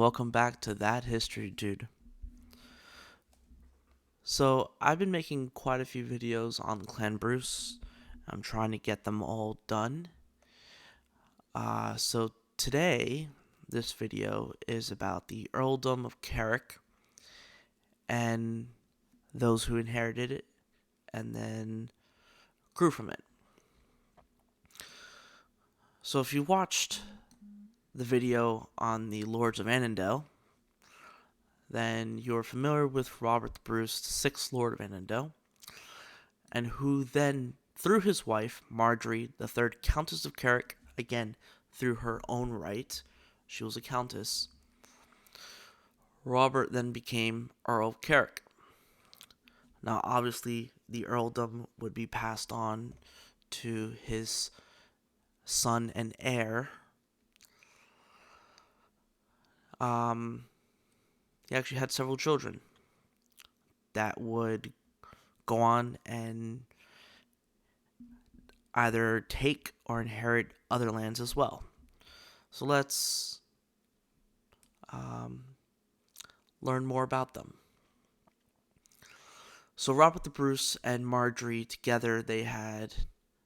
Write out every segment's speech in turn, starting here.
Welcome back to That History Dude. So, I've been making quite a few videos on Clan Bruce. I'm trying to get them all done. So today, this video is about the Earldom of Carrick and those who inherited it and then grew from it. So if you watched the video on the Lords of Annandale, then you're familiar with Robert the Bruce, the 6th Lord of Annandale, and who then, through his wife, Marjorie, the 3rd Countess of Carrick, again, through her own right, she was a countess, Robert then became Earl of Carrick. Now, obviously, the earldom would be passed on to his son and heir. He actually had several children that would go on and either take or inherit other lands as well. So let's learn more about them. So Robert the Bruce and Marjorie together, they had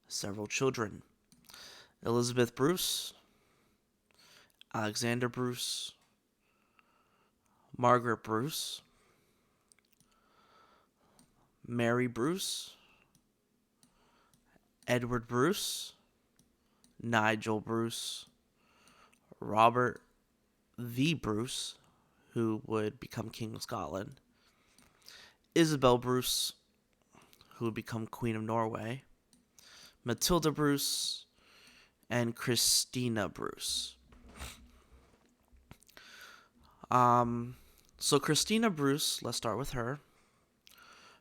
several children. Elizabeth Bruce, Alexander Bruce, Margaret Bruce, Mary Bruce, Edward Bruce, Nigel Bruce, Robert the Bruce, who would become King of Scotland, Isabel Bruce, who would become Queen of Norway, Matilda Bruce, and Christina Bruce. So Christina Bruce, let's start with her.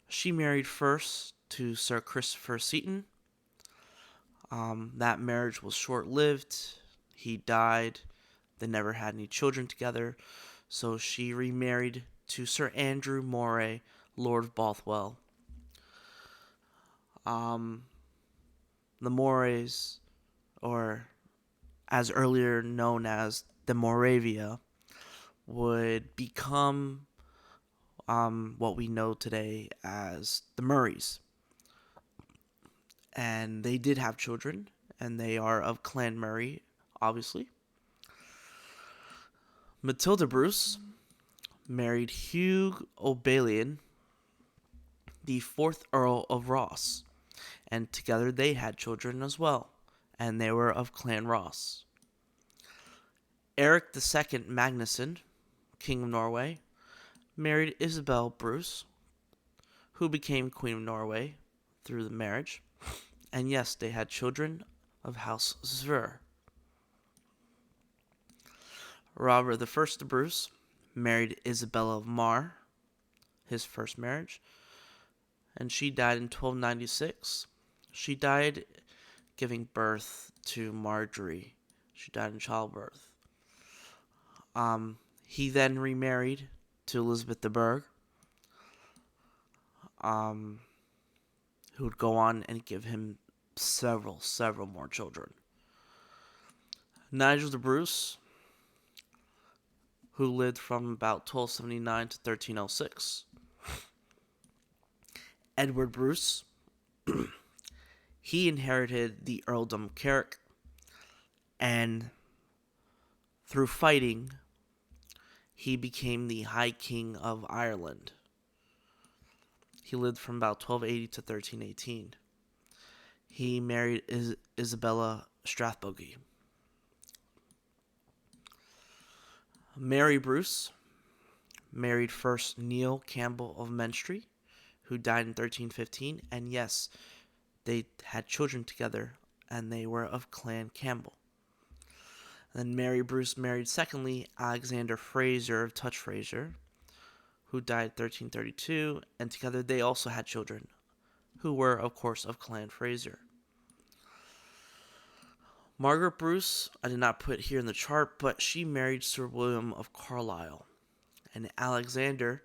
She married first to Sir Christopher Seton. That marriage was short-lived. He died. They never had any children together. So she remarried to Sir Andrew Moray, Lord of Bothwell. The Morays, or as earlier known as the Moravia, would become what we know today as the Murrays. And they did have children, and they are of Clan Murray, obviously. Matilda Bruce married Hugh O'Balion, the 4th Earl of Ross, and together they had children as well, and they were of Clan Ross. Eric II Magnusson, King of Norway, married Isabel Bruce, who became Queen of Norway through the marriage, and yes, they had children of House Svur. Robert I Bruce married Isabella of Mar, his first marriage, and she died in 1296. She died giving birth to Marjorie. She died in childbirth. He then remarried to Elizabeth de Burgh, who would go on and give him several more children. Nigel de Bruce, who lived from about 1279 to 1306. Edward Bruce, he inherited the Earldom of Carrick, and through fighting, he became the High King of Ireland. He lived from about 1280 to 1318. He married Isabella Strathbogie. Mary Bruce married first Neil Campbell of Menstrie, who died in 1315, and yes, they had children together, and they were of Clan Campbell. Then Mary Bruce married secondly Alexander Fraser of Touch Fraser, who died 1332, and together they also had children, who were, of course, of Clan Fraser. Margaret Bruce, I did not put here in the chart, but she married Sir William of Carlisle. And Alexander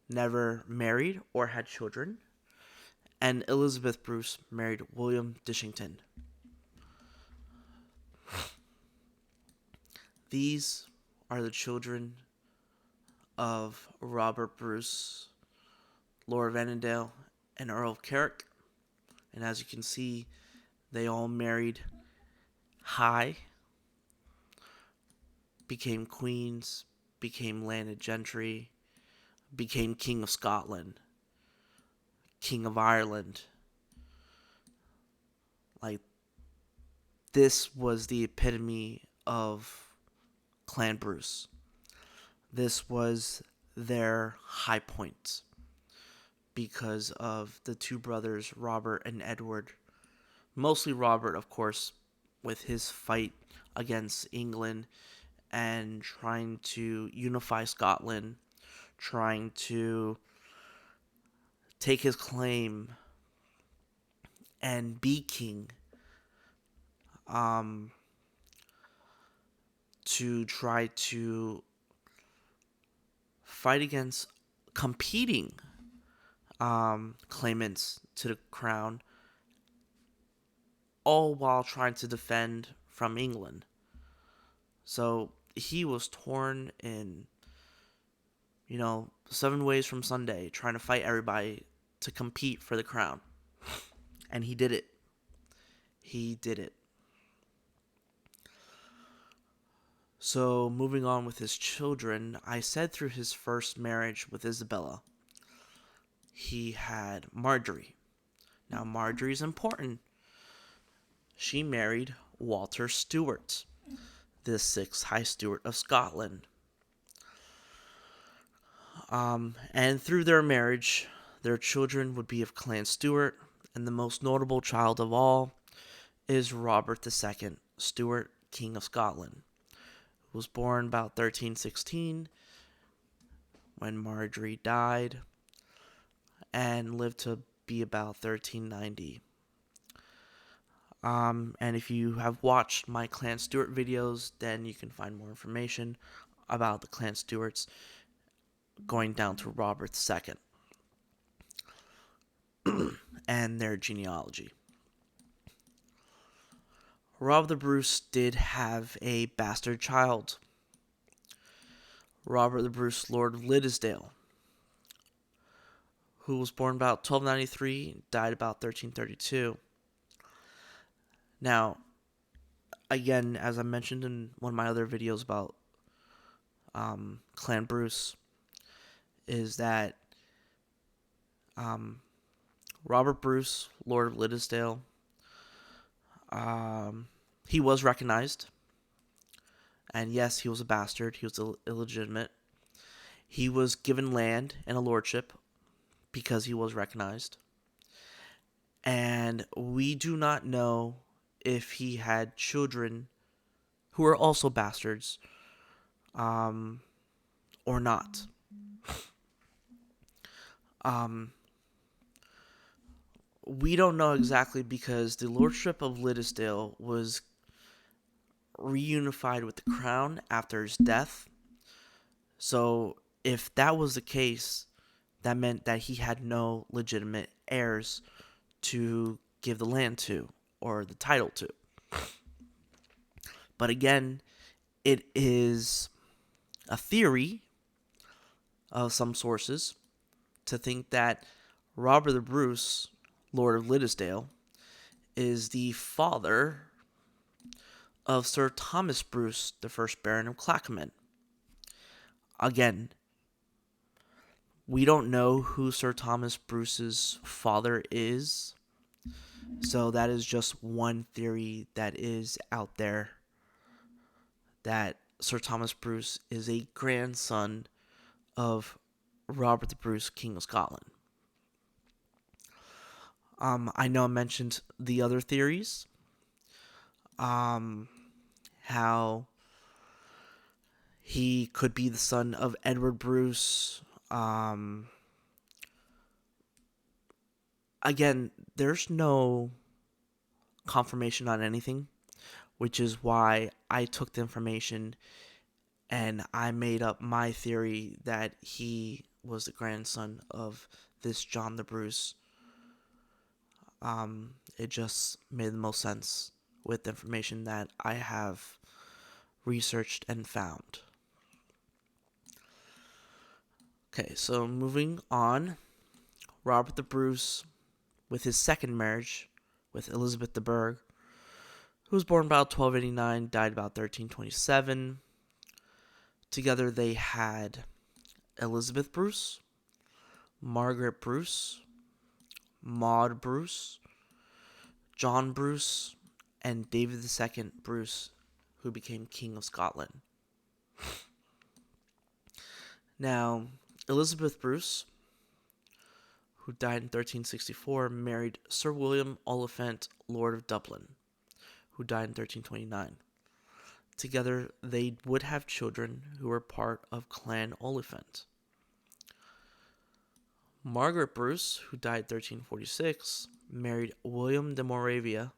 never married or had children. And Elizabeth Bruce married William Dishington. These are the children of Robert Bruce, Lord of Annandale, and Earl of Carrick. And as you can see, they all married high, became queens, became landed gentry, became King of Scotland, King of Ireland. Like, this was the epitome of Clan Bruce. This was their high point because of the two brothers, Robert and Edward. Mostly Robert, of course, with his fight against England and trying to unify Scotland, trying to take his claim and be king, to try to fight against competing claimants to the crown, all while trying to defend from England. So he was torn in, 7 ways from Sunday, trying to fight everybody to compete for the crown. And he did it. He did it. So, moving on with his children, I said through his first marriage with Isabella, he had Marjorie. Now, Marjorie is important. She married Walter Stewart, the 6th High Steward of Scotland. And through their marriage, their children would be of Clan Stewart, and the most notable child of all is Robert II Stewart, King of Scotland, who was born about 1316 when Marjorie died and lived to be about 1390. And if you have watched my Clan Stewart videos, then you can find more information about the Clan Stewarts going down to Robert II and their genealogy. Robert the Bruce did have a bastard child, Robert the Bruce, Lord of Liddesdale, who was born about 1293, died about 1332. Now, again, as I mentioned in one of my other videos about Clan Bruce, is that Robert Bruce, Lord of Liddesdale, he was recognized. And yes, he was a bastard. He was illegitimate. He was given land and a lordship because he was recognized. And we do not know if he had children who are also bastards or not. We don't know exactly because the lordship of Liddesdale was reunified with the crown after his death. So if that was the case, that meant that he had no legitimate heirs to give the land to or the title to. But again, it is a theory of some sources to think that Robert the Bruce, Lord of Liddesdale, is the father of Sir Thomas Bruce, the first Baron of Clackmannan. Again, we don't know who Sir Thomas Bruce's father is, so that is just one theory that is out there, that Sir Thomas Bruce is a grandson of Robert the Bruce, King of Scotland. I know I mentioned the other theories, how he could be the son of Edward Bruce. Again, there's no confirmation on anything, which is why I took the information and I made up my theory that he was the grandson of this John the Bruce. It just made the most sense with the information that I have researched and found. Okay, so moving on, Robert the Bruce, with his second marriage with Elizabeth de Burgh, who was born about 1289, died about 1327. Together they had Elizabeth Bruce, Margaret Bruce, Maud Bruce, John Bruce, and David II Bruce, who became King of Scotland. Now, Elizabeth Bruce, who died in 1364, married Sir William Oliphant, Lord of Dublin, who died in 1329. Together, they would have children who were part of Clan Oliphant. Margaret Bruce, who died 1346, married William de Moravia,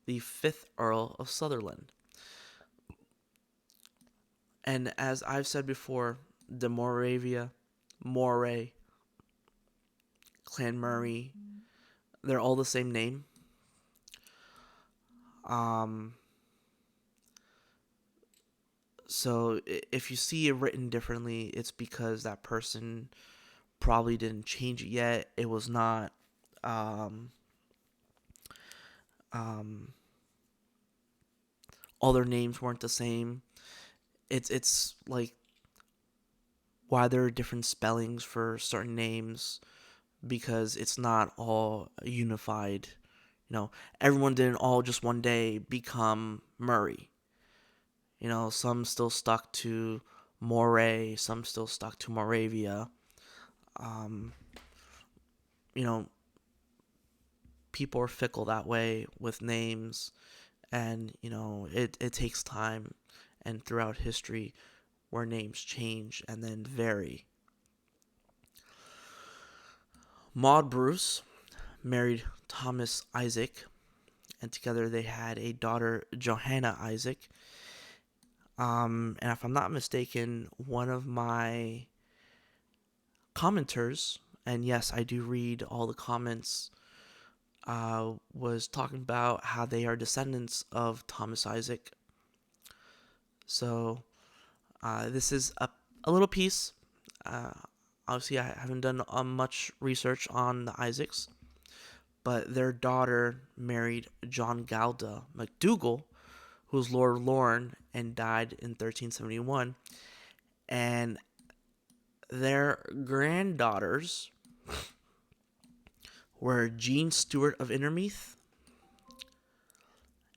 the 5th Earl of Sutherland. And as I've said before, de Moravia, Moray, Clan Murray, they're all the same name. So if you see it written differently, it's because that person probably didn't change it yet. It was not all their names weren't the same. It's like why there are different spellings for certain names, because it's not all unified. Everyone didn't all just one day become Murray. Some still stuck to Moray, some still stuck to Moravia. You know, people are fickle that way with names, and it takes time, and throughout history where names change and then vary. Maud Bruce married Thomas Isaac, and together they had a daughter, Johanna Isaac. And if I'm not mistaken, one of my commenters, and yes, I do read all the comments, was talking about how they are descendants of Thomas Isaac. So this is a little piece. Obviously, I haven't done much research on the Isaacs, but their daughter married John Galda MacDougall, who was Lord of Lorne and died in 1371. And their granddaughters were Jean Stewart of Innermeath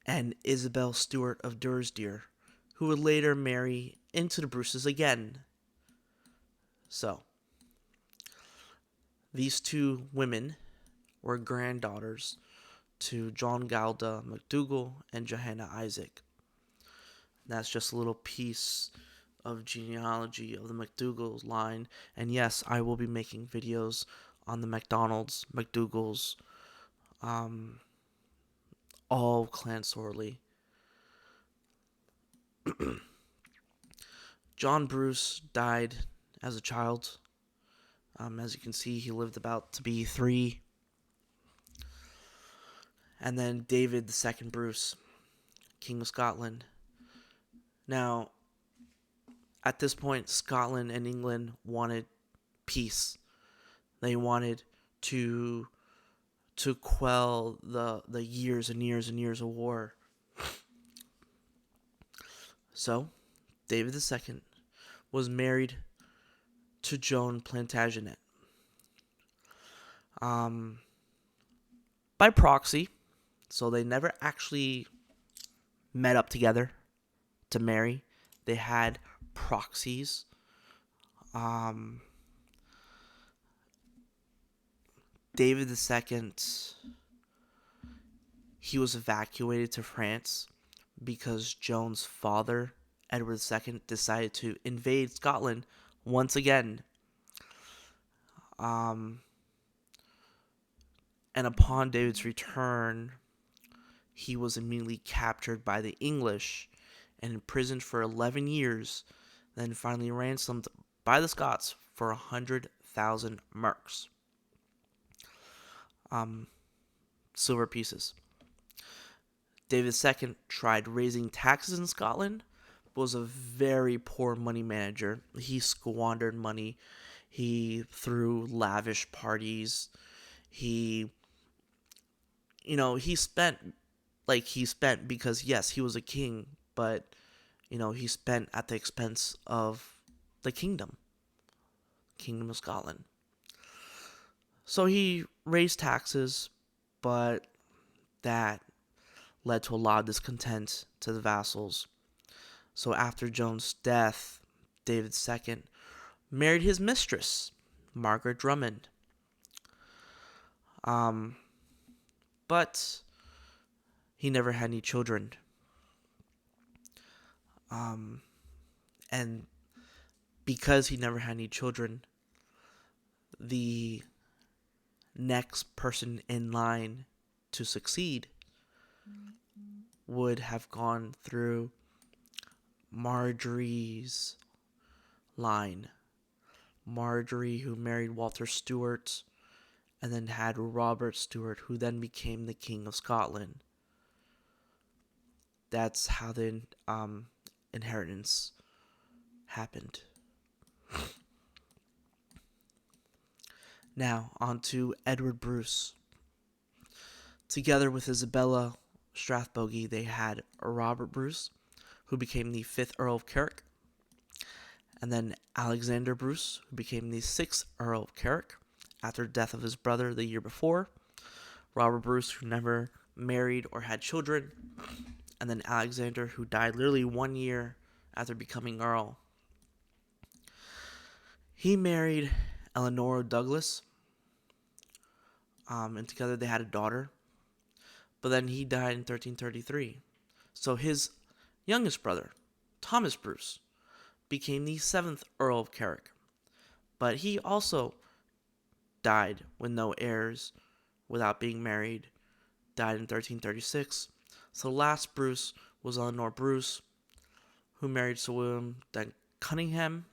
and Isabel Stewart of Durrisdeer, who would later marry into the Bruces again. So, these two women were granddaughters to John Galda MacDougall and Johanna Isaac. And that's just a little piece of genealogy of the MacDougall line. And yes, I will be making videos on the MacDonalds, MacDougalls, all Clan Sorley. John Bruce died as a child. As you can see, he lived about to be 3. And then David II Bruce, King of Scotland. Now, at this point, Scotland and England wanted peace. They wanted to quell the years and years and years of war. So, David II was married to Joan Plantagenet. By proxy, so they never actually met up together to marry. They had proxies. David II, he was evacuated to France because Joan's father, Edward II, decided to invade Scotland once again. And upon David's return, he was immediately captured by the English and imprisoned for 11 years, then finally ransomed by the Scots for 100,000 marks. Silver pieces. David II tried raising taxes in Scotland, but was a very poor money manager. He squandered money. He threw lavish parties. He, he spent because, yes, he was a king, but, he spent at the expense of the Kingdom of Scotland. So he raised taxes, but that led to a lot of discontent to the vassals. So after Joan's death, David II married his mistress, Margaret Drummond. But he never had any children. And because he never had any children, the next person in line to succeed would have gone through Marjorie's line. Marjorie, who married Walter Stewart, and then had Robert Stewart, who then became the King of Scotland. That's how the inheritance happened. Now, on to Edward Bruce. Together with Isabella Strathbogie, they had Robert Bruce, who became the 5th Earl of Carrick, and then Alexander Bruce, who became the 6th Earl of Carrick after the death of his brother the year before. Robert Bruce, who never married or had children, and then Alexander, who died literally 1 year after becoming Earl. He married Eleanor Douglas, and together they had a daughter, but then he died in 1333. So his youngest brother, Thomas Bruce, became the 7th Earl of Carrick, but he also died with no heirs, without being married, died in 1336. So the last Bruce was Eleanor Bruce, who married Sir William then Cunningham,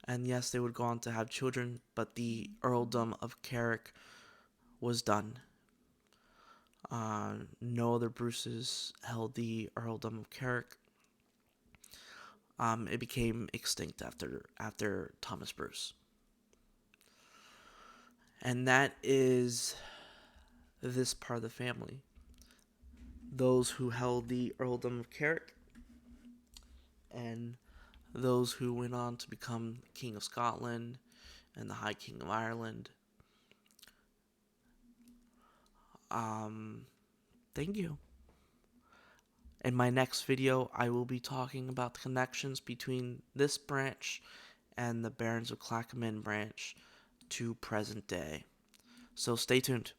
and yes, they would go on to have children, but the earldom of Carrick was done. No other Bruces held the earldom of Carrick. It became extinct after Thomas Bruce. And that is this part of the family. Those who held the earldom of Carrick, and those who went on to become King of Scotland and the High King of Ireland. Thank you. In my next video, I will be talking about the connections between this branch and the Barons of Clackemane branch to present day. So stay tuned.